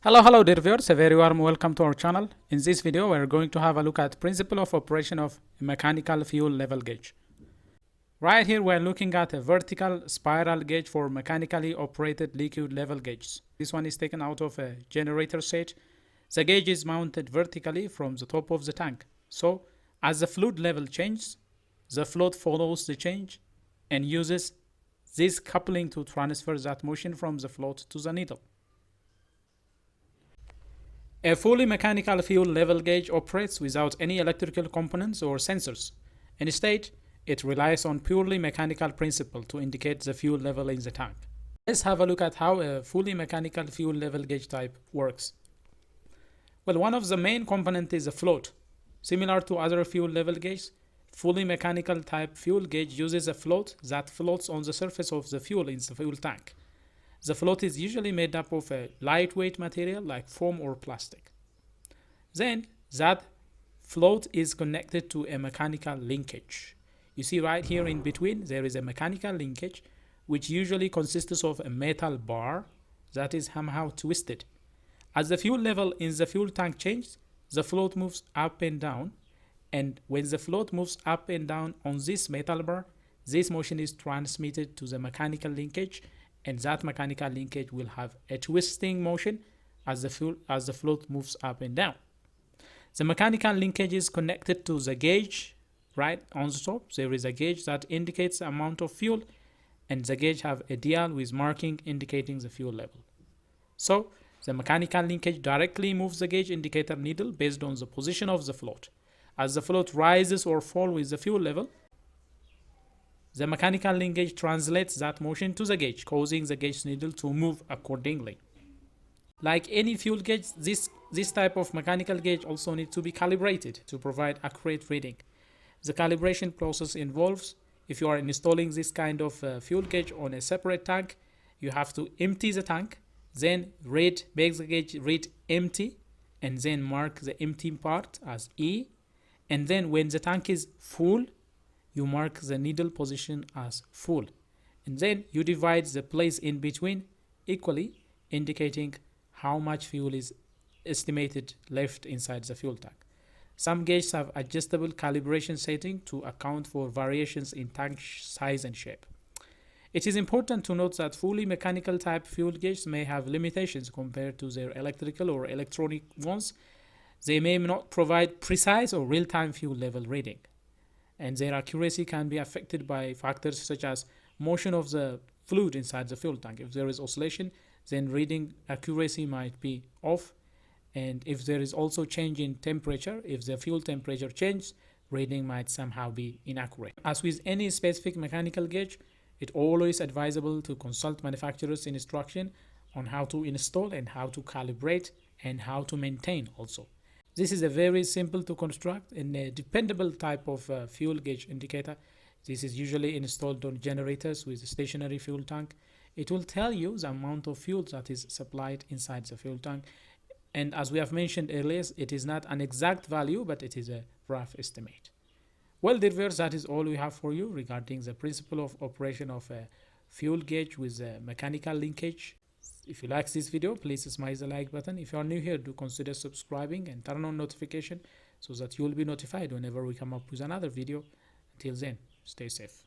Hello dear viewers, a very warm welcome to our channel. In this video we are going to have a look at principle of operation of a mechanical fuel level gauge. Right here we are looking at a vertical spiral gauge for mechanically operated liquid level gauges. This one is taken out of a generator set. The gauge is mounted vertically from the top of the tank. So as the fluid level changes, the float follows the change and uses this coupling to transfer that motion from the float to the needle. A fully mechanical fuel level gauge operates without any electrical components or sensors. Instead, it relies on purely mechanical principle to indicate the fuel level in the tank. Let's have a look at how a fully mechanical fuel level gauge type works. Well, one of the main components is a float. Similar to other fuel level gauges, fully mechanical type fuel gauge uses a float that floats on the surface of the fuel in the fuel tank. The float is usually made up of a lightweight material like foam or plastic. Then that float is connected to a mechanical linkage. You see right here in between there is a mechanical linkage which usually consists of a metal bar that is somehow twisted. As the fuel level in the fuel tank changes, the float moves up and down, and when the float moves up and down on this metal bar, this motion is transmitted to the mechanical linkage, and that mechanical linkage will have a twisting motion as the float moves up and down. The mechanical linkage is connected to the gauge right on the top. There is a gauge that indicates the amount of fuel, and the gauge have a dial with marking indicating the fuel level. So the mechanical linkage directly moves the gauge indicator needle based on the position of the float. As the float rises or falls with the fuel level, the mechanical linkage translates that motion to the gauge, causing the gauge needle to move accordingly. Like any fuel gauge, this type of mechanical gauge also needs to be calibrated to provide accurate reading. The calibration process involves, if you are installing this kind of fuel gauge on a separate tank, you have to empty the tank, then make the gauge read empty, and then mark the empty part as E, and then when the tank is full, you mark the needle position as full, and then you divide the place in between equally, indicating how much fuel is estimated left inside the fuel tank. Some gauges have adjustable calibration setting to account for variations in tank size and shape. It is important to note that fully mechanical type fuel gauges may have limitations compared to their electrical or electronic ones. They may not provide precise or real-time fuel level reading, and their accuracy can be affected by factors such as motion of the fluid inside the fuel tank. If there is oscillation, then reading accuracy might be off, and if there is also change in temperature, if the fuel temperature changes, reading might somehow be inaccurate. As with any specific mechanical gauge, it's always advisable to consult manufacturer's instruction on how to install and how to calibrate and how to maintain also. This is a very simple to construct and a dependable type of fuel gauge indicator. This is usually installed on generators with a stationary fuel tank. It will tell you the amount of fuel that is supplied inside the fuel tank. And as we have mentioned earlier, it is not an exact value, but it is a rough estimate. Well, dear viewers, that is all we have for you regarding the principle of operation of a fuel gauge with a mechanical linkage. If you like this video, please smash the like button. If you are new here, do consider subscribing and turn on notification so that you will be notified whenever we come up with another video. Until then, stay safe.